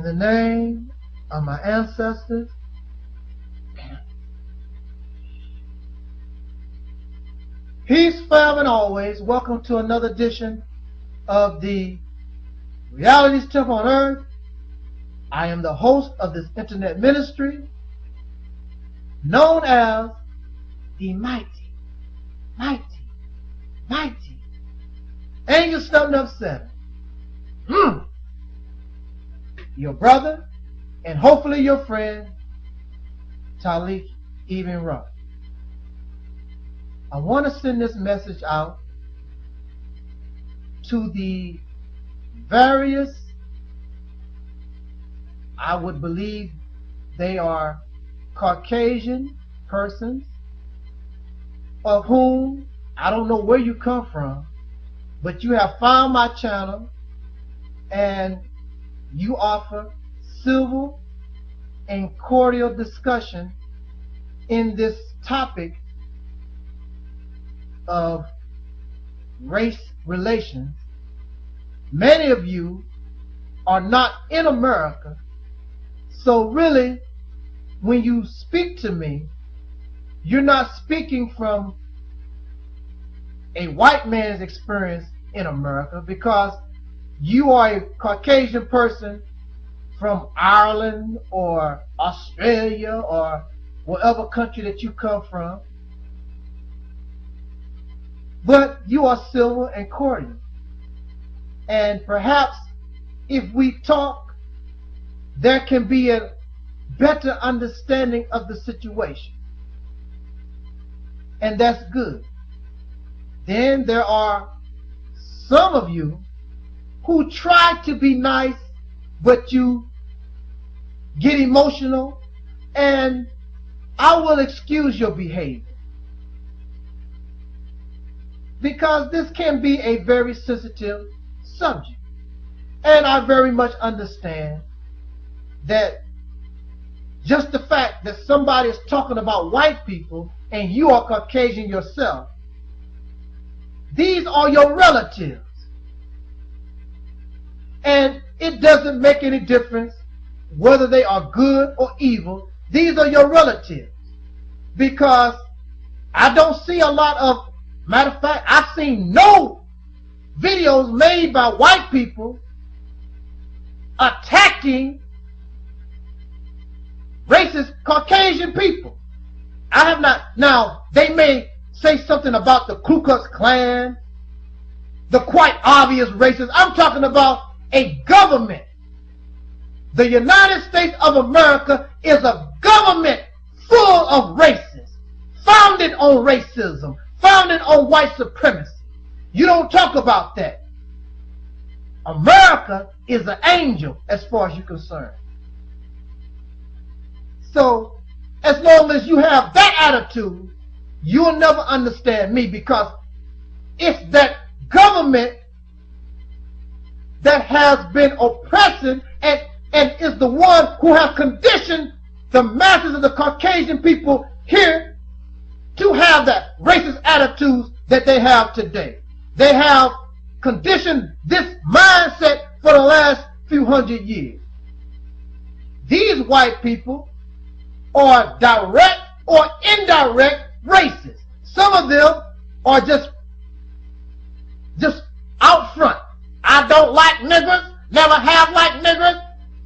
the name of my ancestors, peace forever and always. Welcome to another edition of the Reality's Temple on Earth. I am the host of this internet ministry known as the mighty, Angel Stumped Up 7. Your brother and hopefully your friend, Taalik Ibn'rad. I want to send this message out to the various, I would believe they are Caucasian persons, of whom I don't know where you come from, but you have found my channel and you offer civil and cordial discussion in this topic of race relations. Many of you are not in America, so really when you speak to me, you're not speaking from a white man's experience in America, because you are a Caucasian person from Ireland or Australia or whatever country that you come from, but you are civil and cordial. And perhaps if we talk, there can be a better understanding of the situation, and that's good. Then there are some of you who try to be nice, but you get emotional, and I will excuse your behavior, because this can be a very sensitive subject. And I very much understand that just the fact that somebody is talking about white people and you are Caucasian yourself, these are your relatives. And it doesn't make any difference whether they are good or evil. These are your relatives. Because I don't see a lot of, matter of fact, I've seen no videos made by white people attacking racist Caucasian people. I have not. Now, they may say something about the Ku Klux Klan, the quite obvious racists. I'm talking about a government. The United States of America is a government full of racists, founded on racism, founded on white supremacy. You don't talk about that. America is an angel as far as you're concerned. So, as long as you have that attitude, you'll never understand me, because it's that government that has been oppressing and is the one who has conditioned the masses of the Caucasian people here to have that racist attitudes that they have today. They have conditioned this mindset for the last few hundred years. These white people are direct or indirect racists. Some of them are just out front. I don't like niggers, never have liked niggers.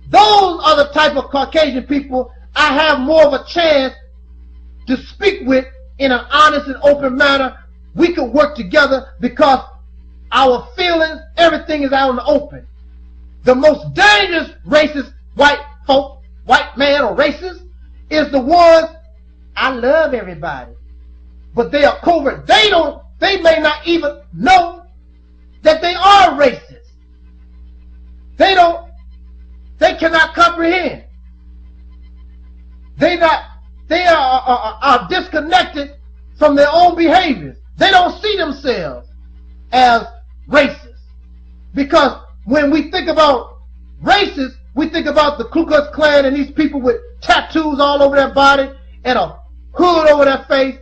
Those are the type of Caucasian people I have more of a chance to speak with in an honest and open manner. We can work together because our feelings, everything is out in the open. The most dangerous racist white folk, white man or racist, is the ones, I love everybody, but they are covert. They may not even know that they are racist. They cannot comprehend. They are disconnected from their own behaviors. They don't see themselves as racist. Because when we think about racist, we think about the Ku Klux Klan and these people with tattoos all over their body and a hood over their face.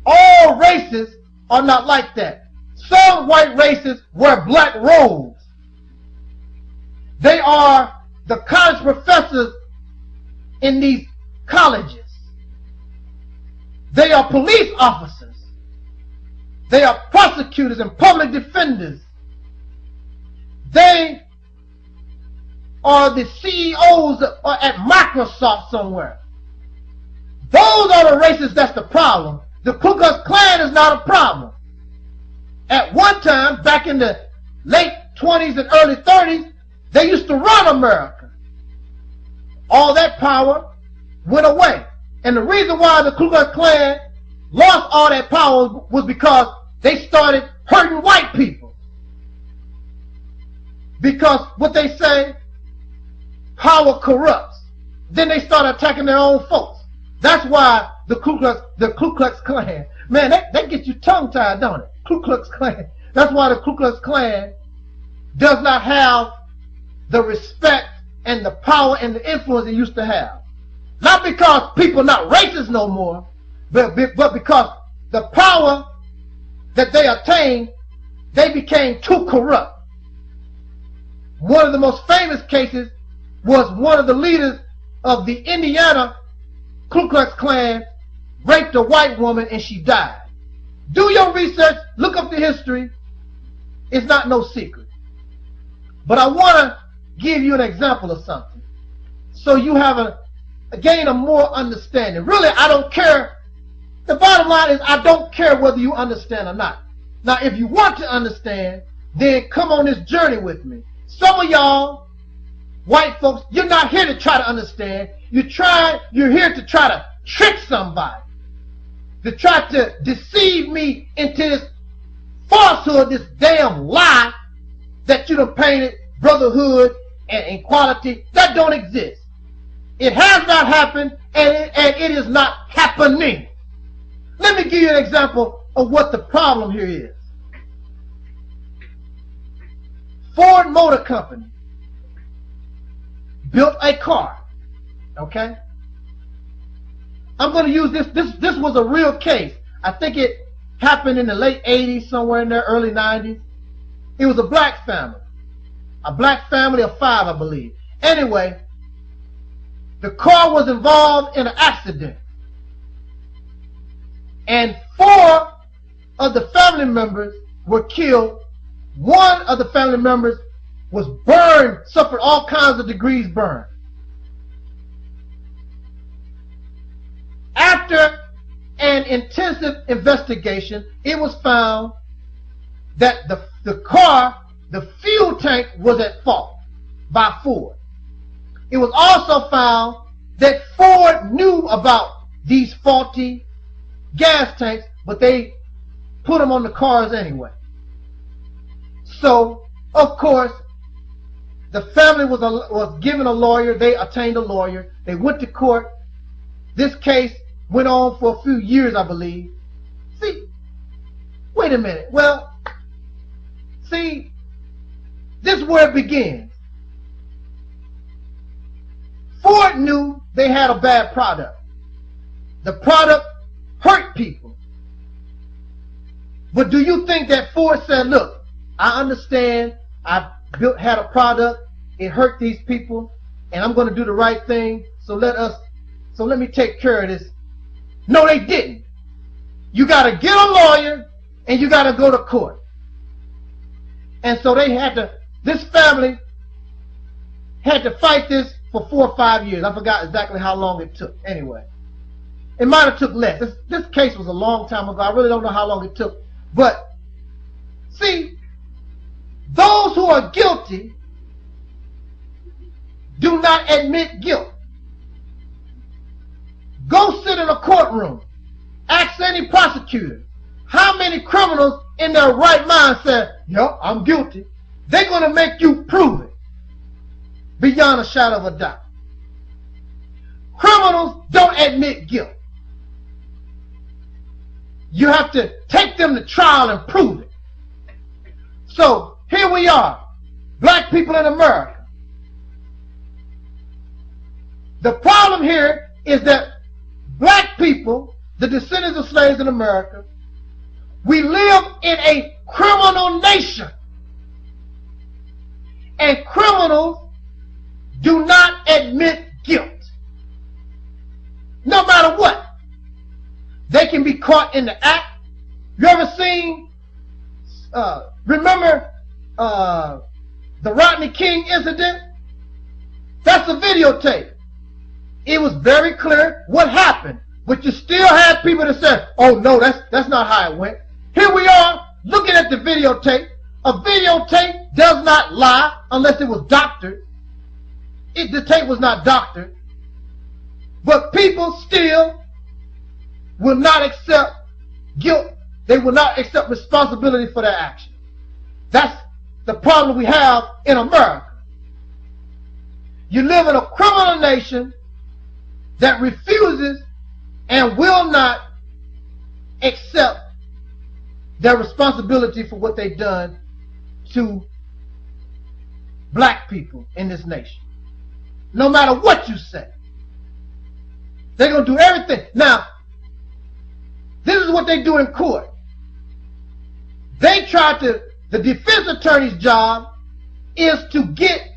All racists are not like that. Some white racists wear black robes. They are the college professors in these colleges. They are police officers. They are prosecutors and public defenders. They are the CEOs at Microsoft somewhere. Those are the racists that's the problem. The Ku Klux Klan is not a problem. At one time, back in the late 20s and early 30s, they used to run America. All that power went away. And the reason why the Ku Klux Klan lost all that power was because they started hurting white people. Because what they say, power corrupts. Then they start attacking their own folks. That's why the Ku Klux Klan, man, that gets you tongue-tied, don't it? Ku Klux Klan. That's why the Ku Klux Klan does not have the respect and the power and the influence it used to have. Not because people are not racist no more, but because the power that they attained, they became too corrupt. One of the most famous cases was one of the leaders of the Indiana Ku Klux Klan raped a white woman and she died. Do your research, look up the history. It's not no secret. But I want to give you an example of something so you have gain a more understanding. Really, I don't care. The bottom line is I don't care whether you understand or not. Now, if you want to understand, then come on this journey with me. Some of y'all, white folks, you're not here to try to understand. You're here to try to trick somebody, to try to deceive me into this falsehood, this damn lie that you done painted brotherhood and equality. That don't exist. It has not happened, and it is not happening. Let me give you an example of what the problem here is. Ford Motor Company built a car. Okay? I'm going to use this. This was a real case. I think it happened in the late 80s, somewhere in there, early 90s. It was a black family. A black family of 5, I believe. Anyway, the car was involved in an accident. And 4 of the family members were killed. 1 of the family members was burned, suffered all kinds of degrees burn. After an intensive investigation, it was found that the car, the fuel tank, was at fault by Ford. It was also found that Ford knew about these faulty gas tanks, but they put them on the cars anyway. So, of course, the family was given a lawyer. They obtained a lawyer. They went to court. This case went on for a few years, I believe. See, wait a minute. Well, see, this is where it begins. Ford knew they had a bad product. The product hurt people. But do you think that Ford said, look, I understand I had a product, it hurt these people, and I'm going to do the right thing, so let me take care of this? No, they didn't. You got to get a lawyer, and you got to go to court. And so this family had to fight this for 4 or 5 years. I forgot exactly how long it took. Anyway, it might have took less. This case was a long time ago. I really don't know how long it took. But, see, those who are guilty do not admit guilt. Go sit in a courtroom. Ask any prosecutor. How many criminals in their right mind say, yep, I'm guilty? They're going to make you prove it beyond a shadow of a doubt. Criminals don't admit guilt. You have to take them to trial and prove it. So, here we are, black people in America. The problem here is that black people, the descendants of slaves in America, we live in a criminal nation. And criminals do not admit guilt. No matter what. They can be caught in the act. You ever seen, remember the Rodney King incident? That's a videotape. It was very clear what happened. But you still had people that said, oh no, that's not how it went. Here we are looking at the videotape. A videotape does not lie unless it was doctored. The tape was not doctored. But people still will not accept guilt. They will not accept responsibility for their action. That's the problem we have in America. You live in a criminal nation that refuses and will not accept their responsibility for what they've done to black people in this nation. No matter what you say. They're going to do everything. Now, this is what they do in court. They try to, the defense attorney's job is to get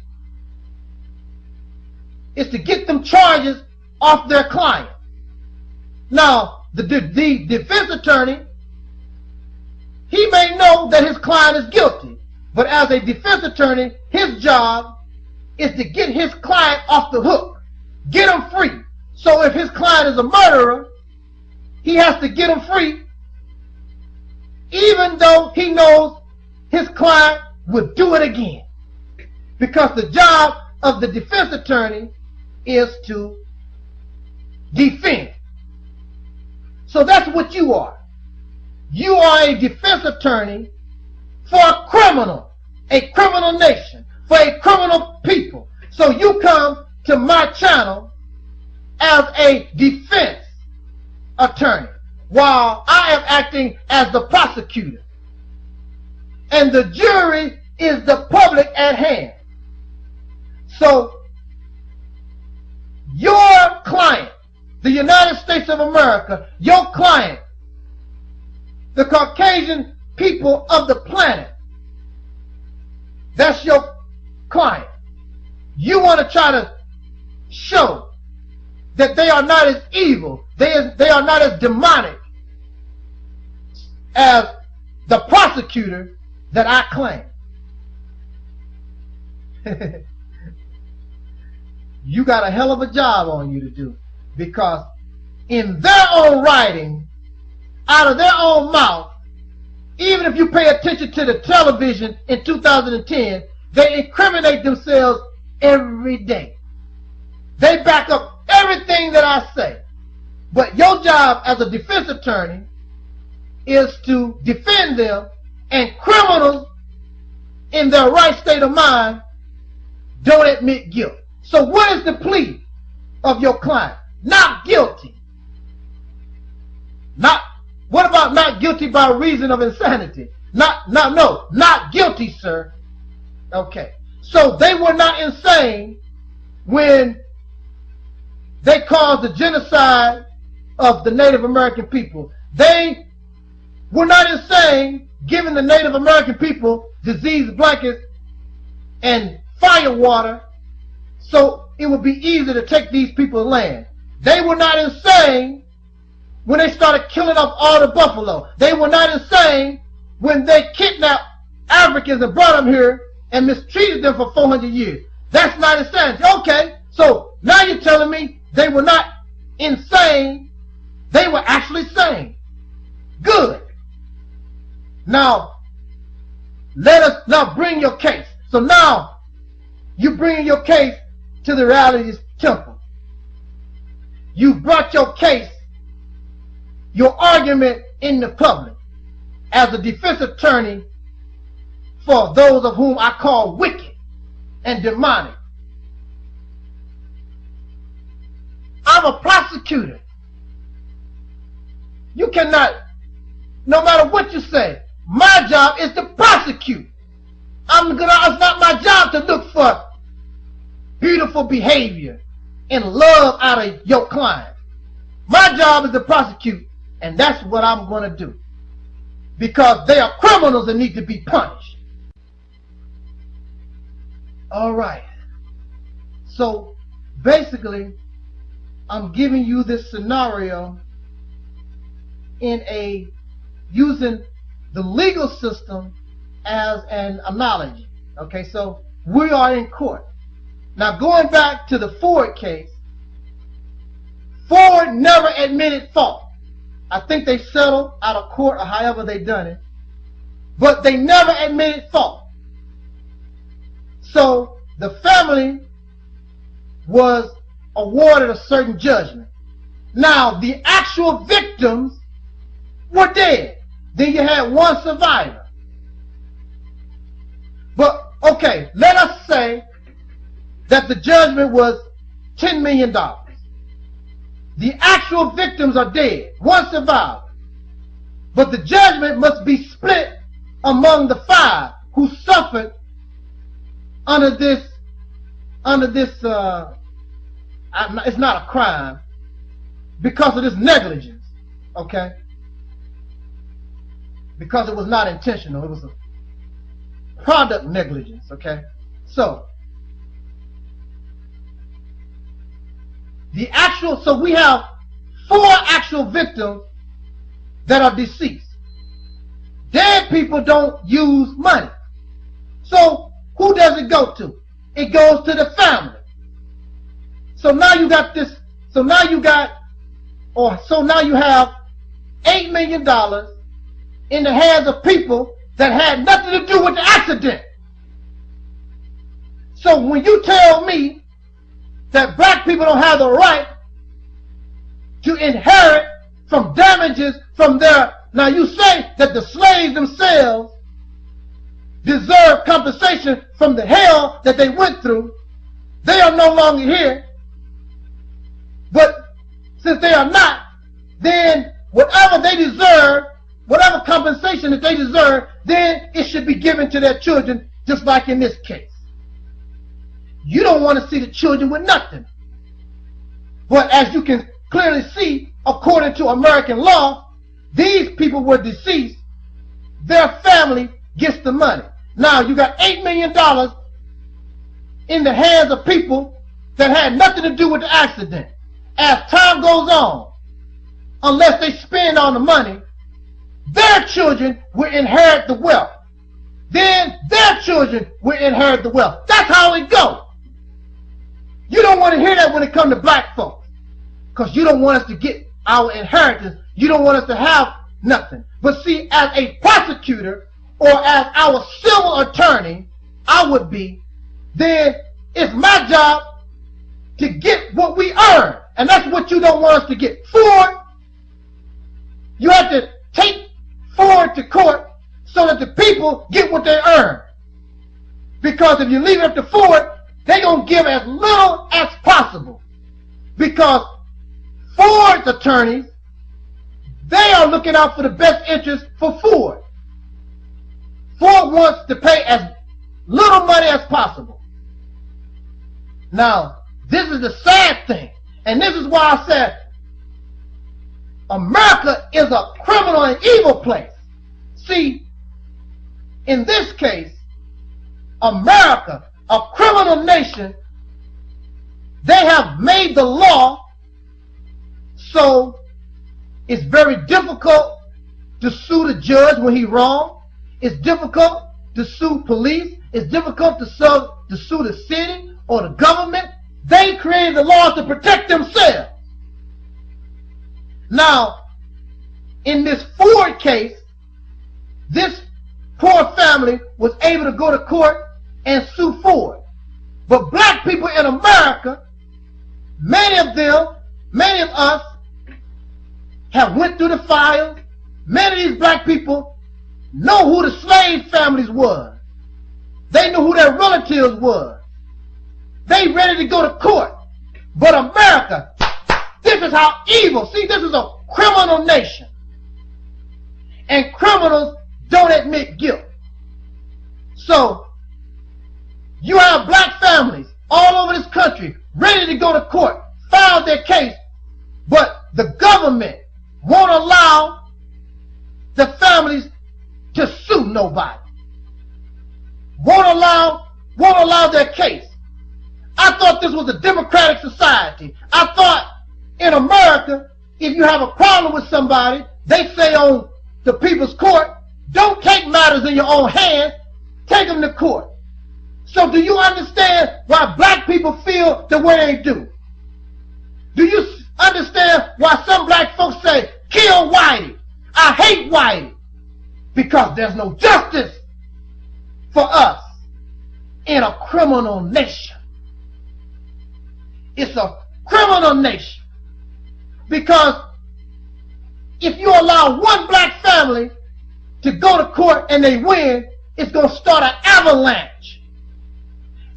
them charges off their client. Now, the defense attorney, he may know that his client is guilty, but as a defense attorney, his job is to get his client off the hook, get him free. So if his client is a murderer, he has to get him free, even though he knows his client would do it again. Because the job of the defense attorney is to defend. So that's what you are. You are a defense attorney for a criminal nation, for a criminal people. So you come to my channel as a defense attorney, while I am acting as the prosecutor. And the jury is the public at hand. So your client, the United States of America, your client, the Caucasian people of the planet, that's your client. You want to try to show that they are not as evil, they are not as demonic as the prosecutor that I claim. You got a hell of a job on you to do, because in their own writing, out of their own mouth, even if you pay attention to the television in 2010, they incriminate themselves every day. They back up everything that I say. But your job as a defense attorney is to defend them, and criminals in their right state of mind don't admit guilt. So what is the plea of your client? Not guilty. What about not guilty by reason of insanity? Not guilty, sir. Okay. So they were not insane when they caused the genocide of the Native American people. They were not insane giving the Native American people disease blankets and fire water so it would be easy to take these people's land. They were not insane when they started killing off all the buffalo. They were not insane when they kidnapped Africans and brought them here and mistreated them for 400 years. That's not insanity. Okay, so now you're telling me they were not insane. They were actually sane. Good. Now, let us now bring your case. So now, you bring your case to the Reality's temple. You brought your case, your argument in the public as a defense attorney for those of whom I call wicked and demonic. I'm a prosecutor. You cannot, no matter what you say, my job is to prosecute. It's not my job to look for beautiful behavior and love out of your client. My job is to prosecute, and that's what I'm going to do. Because they are criminals that need to be punished. All right. So basically, I'm giving you this scenario using the legal system as an analogy. Okay, so we are in court. Now going back to the Ford case, Ford never admitted fault. I think they settled out of court or however they done it, but they never admitted fault. So the family was awarded a certain judgment. Now the actual victims were dead. Then you had one survivor. But okay, let us say that the judgment was $10 million. The actual victims are dead. One survivor. But the judgment must be split among the 5 who suffered under this, it's not a crime, because of this negligence, okay? Because it was not intentional. It was a product negligence, okay? So we have 4 actual victims that are deceased. Dead people don't use money. So who does it go to? It goes to the family. So now you got this, so now you have $8 million in the hands of people that had nothing to do with the accident. So when you tell me that black people don't have the right to inherit from damages from their, now you say that the slaves themselves deserve compensation from the hell that they went through. They are no longer here. But since they are not, then whatever they deserve, whatever compensation that they deserve, then it should be given to their children, just like in this case. You don't want to see the children with nothing. But as you can clearly see, according to American law, these people were deceased. Their family gets the money. Now you got $8 million in the hands of people that had nothing to do with the accident. As time goes on, unless they spend all the money, their children will inherit the wealth. Then their children will inherit the wealth. That's how it goes. You don't want to hear that when it comes to black folks, because you don't want us to get our inheritance. You don't want us to have nothing. But see, as a prosecutor or as our civil attorney, I would be, then it's my job to get what we earn. And that's what you don't want us to get. Ford, you have to take Ford to court so that the people get what they earn. Because if you leave it up to Ford, they're going to give as little as possible. Because Ford's attorneys, they are looking out for the best interest for Ford. Ford wants to pay as little money as possible. Now, this is the sad thing. And this is why I said America is a criminal and evil place. See, in this case, America, a criminal nation, they have made the law so it's very difficult to sue the judge when he's wrong. It's difficult to sue police. It's difficult to sue the city or the government. They created the laws to protect themselves. Now, in this Ford case, this poor family was able to go to court and sue Ford. But black people in America, many of us have went through the files. Many of these black people know who the slave families were. They knew who their relatives were. They ready to go to court. But America, this is how evil. See, this is a criminal nation. And criminals don't admit guilt. So, you have black families all over this country ready to go to court, file their case, but the government won't allow the families to sue nobody. Won't allow their case. I I thought this was a democratic society. I thought in America, if you have a problem with somebody, they say on the people's court, don't take matters in your own hands, take them to court. So do you understand why black people feel the way they do? Do you understand why some black folks say, kill Whitey? I hate Whitey. Because there's no justice for us in a criminal nation. It's a criminal nation. Because if you allow one black family to go to court and they win, it's going to start an avalanche.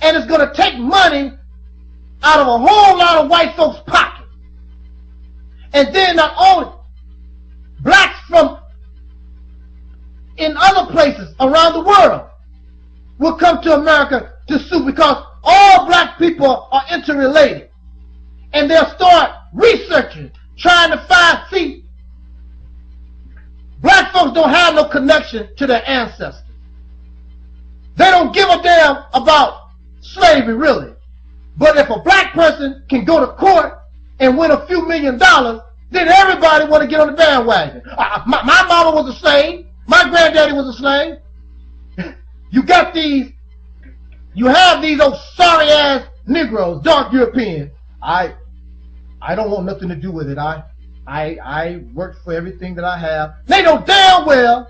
And it's going to take money out of a whole lot of white folks' pockets. And then not only blacks from in other places around the world will come to America to sue because all black people are interrelated. And they'll start researching, trying to find, see, black folks don't have no connection to their ancestors. They don't give a damn about slavery, really. But if a black person can go to court and win a few $1 million, then everybody want to get on the bandwagon. My mama was a slave. My granddaddy was a slave. You got these, you have these old sorry-ass Negroes, dark Europeans. I don't want nothing to do with it. I work for everything that I have. They know damn well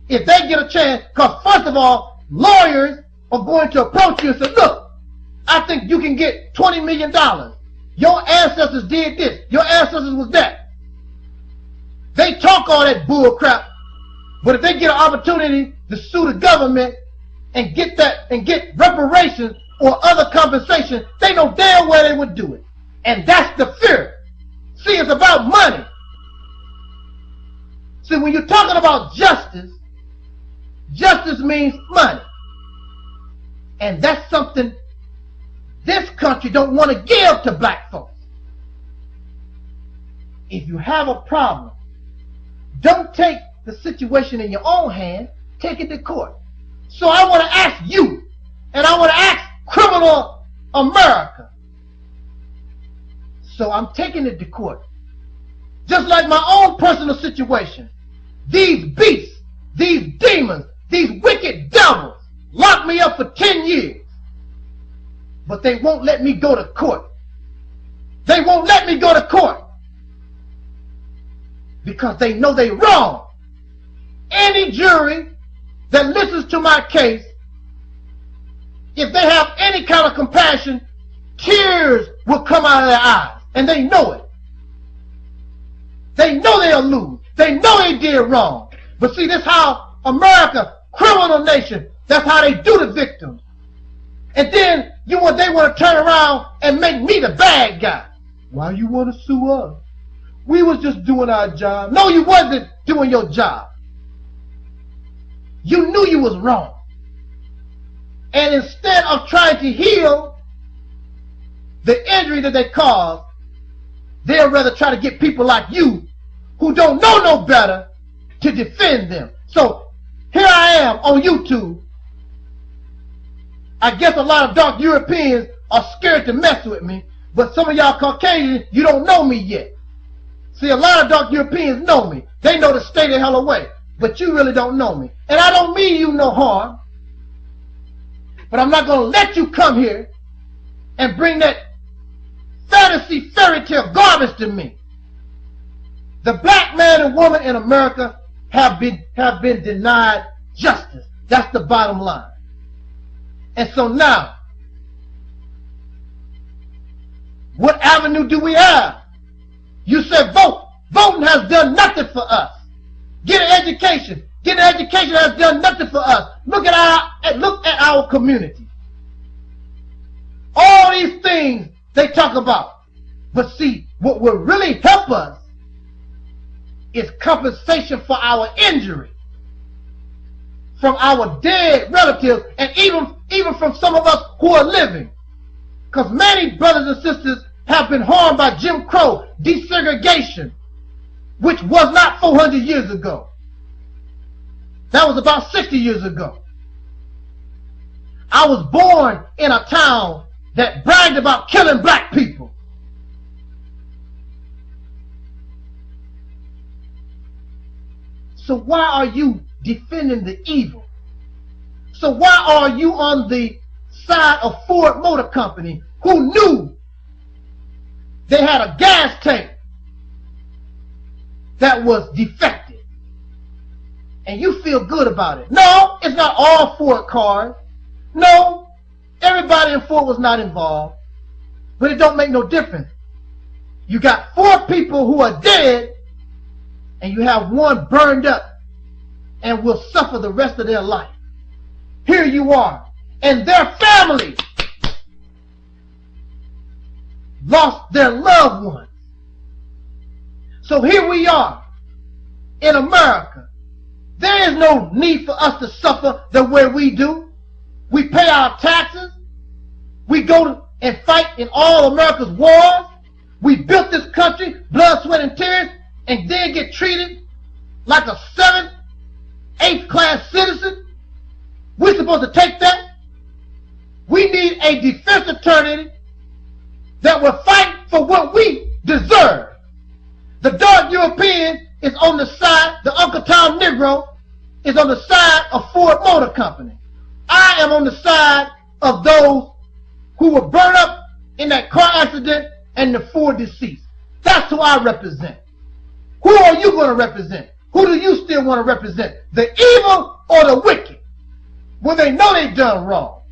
if they get a chance, because first of all, lawyers are going to approach you and say, look, I think you can get $20 million. Your ancestors did this. Your ancestors was that. They talk all that bull crap, but if they get an opportunity to sue the government and get that and get reparations or other compensation, they know damn well they would do it. And that's the fear. See, it's about money. See, when you're talking about justice, justice means money. And that's something this country don't want to give to black folks. If you have a problem, don't take the situation in your own hand, take it to court. So I want to ask you, and I want to ask criminal America. So I'm taking it to court. Just like my own personal situation. These beasts, these demons, these wicked devils locked me up for 10 years. But they won't let me go to court. They won't let me go to court. Because they know they're wrong. Any jury that listens to my case, if they have any kind of compassion, tears will come out of their eyes. And they know it. They know they'll lose. They know they did wrong. But see, this how America, criminal nation, that's how they do the victims. And then they want to turn around and make me the bad guy. Why you want to sue us? We was just doing our job. No, you wasn't doing your job. You knew you was wrong. And instead of trying to heal the injury that they caused, they'll rather try to get people like you who don't know no better to defend them. So here I am on YouTube. I guess a lot of dark Europeans are scared to mess with me, but some of y'all Caucasians, you don't know me yet. See, a lot of dark Europeans know me. They know to stay the hell away, but you really don't know me. And I don't mean you no harm, but I'm not going to let you come here and bring that fantasy fairy tale garbage to me. The black man and woman in America have been denied justice. That's the bottom line. And so now, what avenue do we have? You said vote. Voting has done nothing for us. Get an education. Getting an education has done nothing for us. Look at our community. All these things they talk about. But see, what will really help us is compensation for our injury from our dead relatives, and even from some of us who are living. Because many brothers and sisters have been harmed by Jim Crow, desegregation, which was not 400 years ago. That was about 60 years ago. I was born in a town that bragged about killing black people. So why are you defending the evil? So why are you on the side of Ford Motor Company, who knew they had a gas tank that was defective, and you feel good about it? No, it's not all Ford cars. No, everybody in Ford was not involved. But it don't make no difference. You got 4 people who are dead, and you have 1 burned up and will suffer the rest of their life. Here you are, and their family lost their loved ones. So here we are in America. There is no need for us to suffer the way we do. We pay our taxes. We go and fight in all America's wars. We built this country, blood, sweat, and tears, and then get treated like a 7th, 8th class citizen. We're supposed to take that. We need a defense attorney that will fight for what we deserve. The dark European is on the side, the Uncle Tom Negro is on the side of Ford Motor Company. I am on the side of those who were burned up in that car accident and the 4 deceased. That's who I represent. Who are you going to represent? Who do you still want to represent? The evil or the wicked? When they know they've done wrong.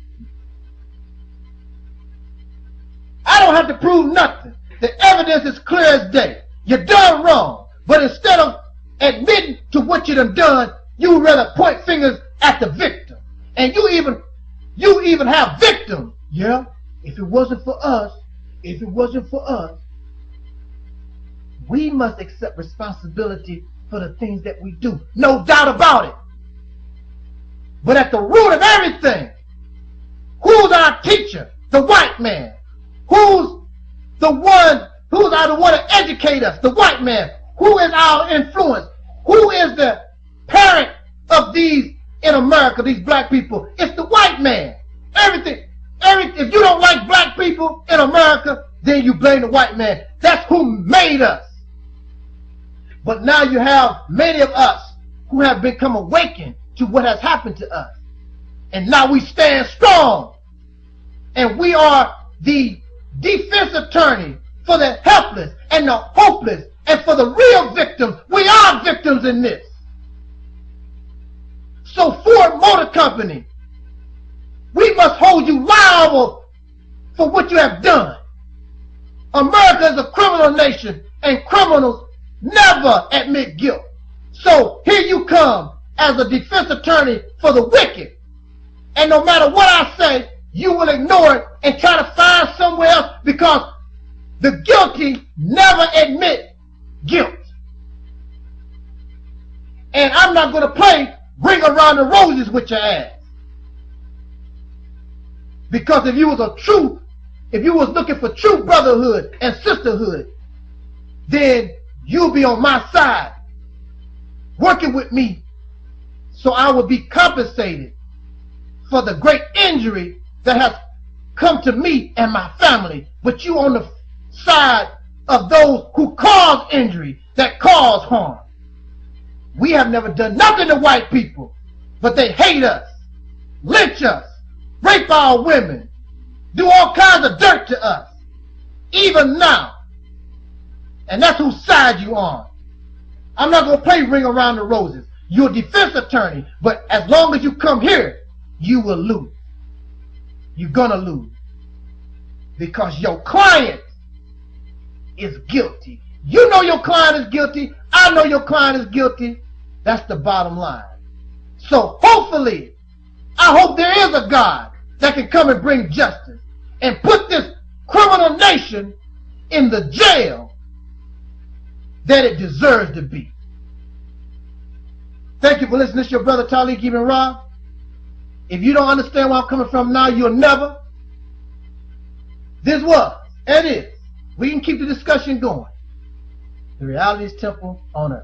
I don't have to prove nothing. The evidence is clear as day. You done wrong. But instead of admitting to what you done, you would rather point fingers at the victim. And you even have victims. Yeah, if it wasn't for us, we must accept responsibility for the things that we do. No doubt about it. But at the root of everything, who's our teacher? The white man. Who's the one to educate us? The white man. Who is our influence? Who is the parent of these in America, these black people? It's the white man. If you don't like black people in America, then you blame the white man. That's who made us. But now you have many of us who have become awakened to what has happened to us. And now we stand strong. And we are the defense attorney for the helpless and the hopeless and for the real victims. We are victims in this. So Ford Motor Company, we must hold you liable for what you have done. America is a criminal nation, and criminals never admit guilt. So here you come as a defense attorney for the wicked. And no matter what I say, you will ignore it and try to find somewhere else, because the guilty never admit guilt. And I'm not going to play ring around the roses with your ass. Because if you was looking for true brotherhood and sisterhood, then you'll be on my side, working with me, so I will be compensated for the great injury that has come to me and my family. But you on the side of those who cause injury, that cause harm. We have never done nothing to white people, but they hate us, lynch us, rape our women, do all kinds of dirt to us, even now. And that's whose side you on. I'm not going to play ring around the roses. You're a defense attorney, but as long as you come here, you will lose. You're going to lose. Because your client is guilty. You know your client is guilty. I know your client is guilty. That's the bottom line. So hopefully, I hope there is a God that can come and bring justice and put this criminal nation in the jail that it deserves to be. Thank you for listening. This is your brother Taalik Ibn'rad. If you don't understand where I'm coming from now, you'll never. This was, and is, we can keep the discussion going. The Reality's Temple on Earth.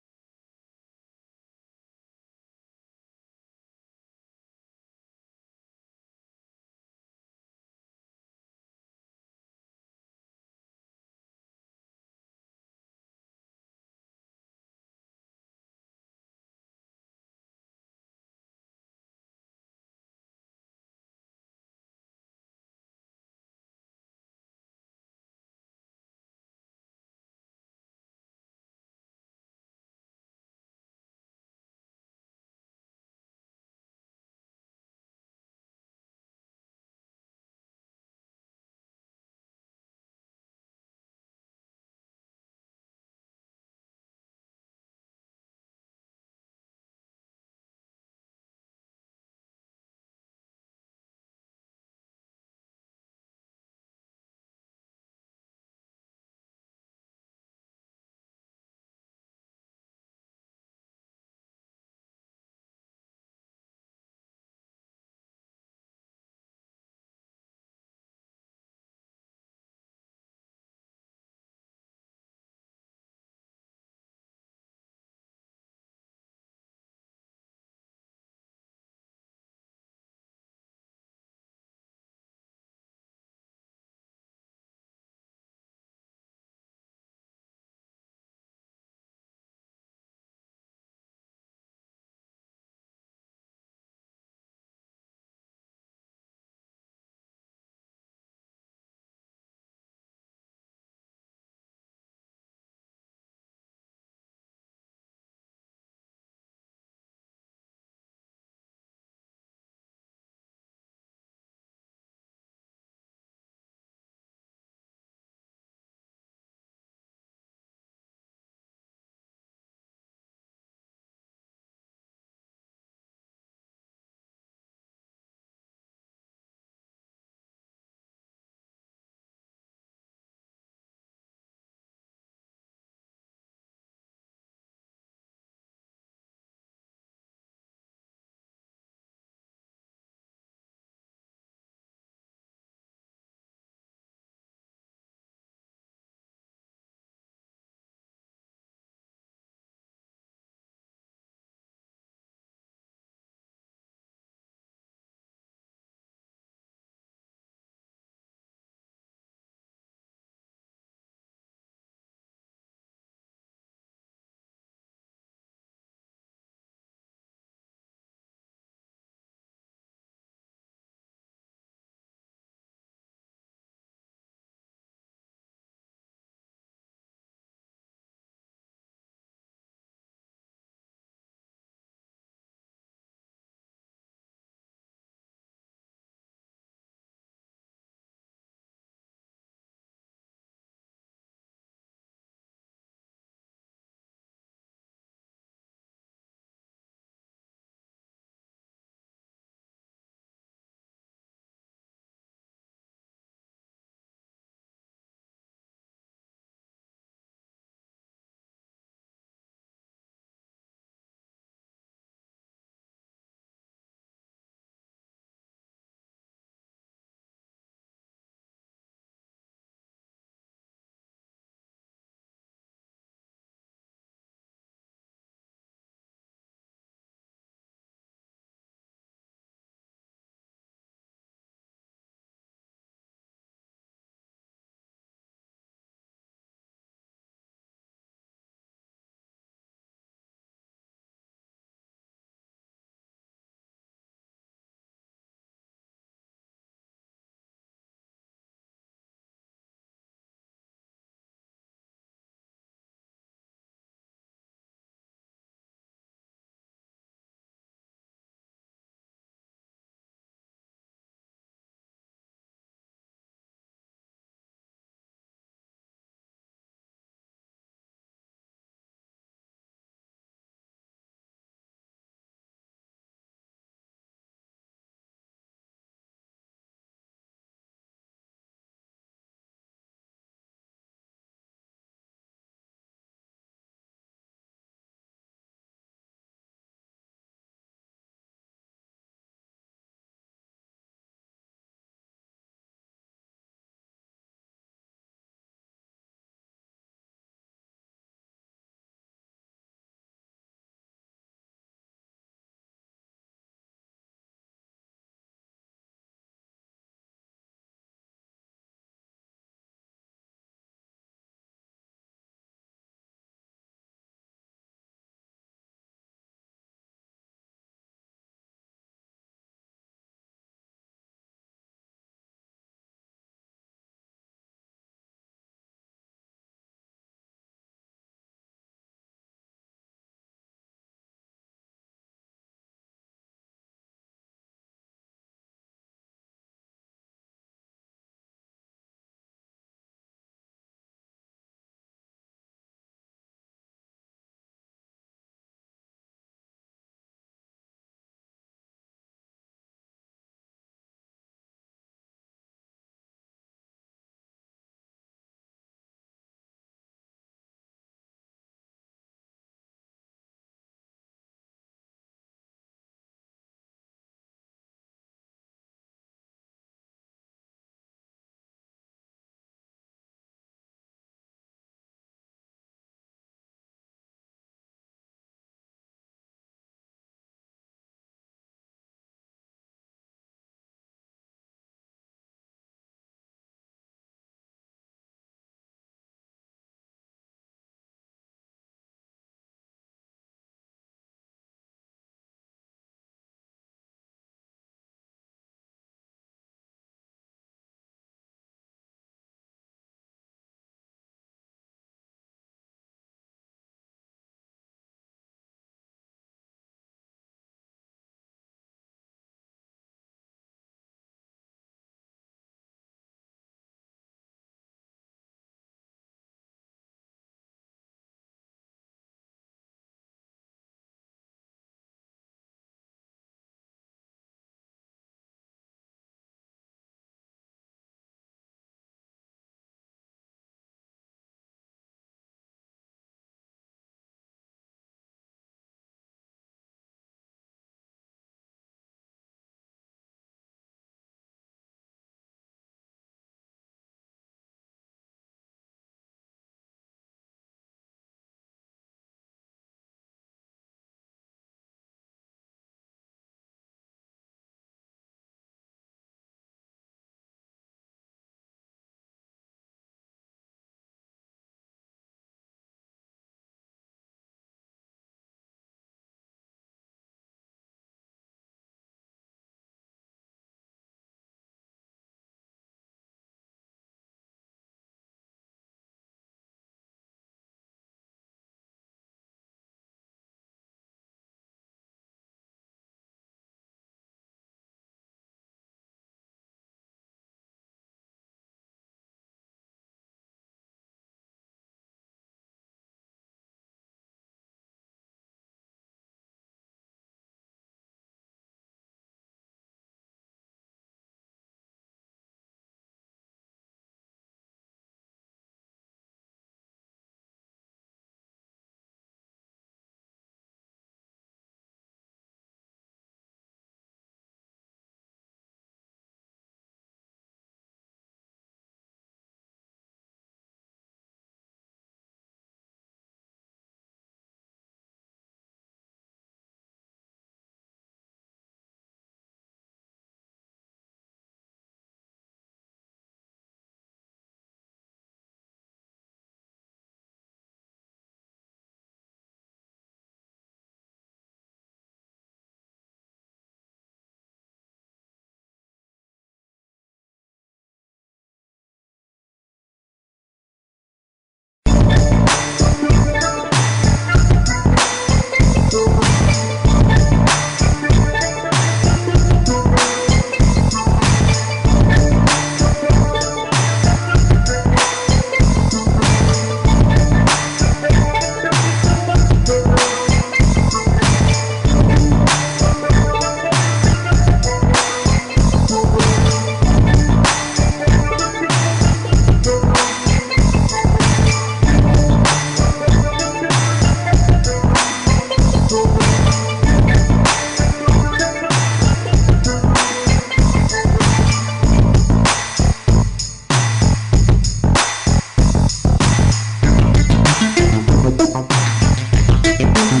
Bye.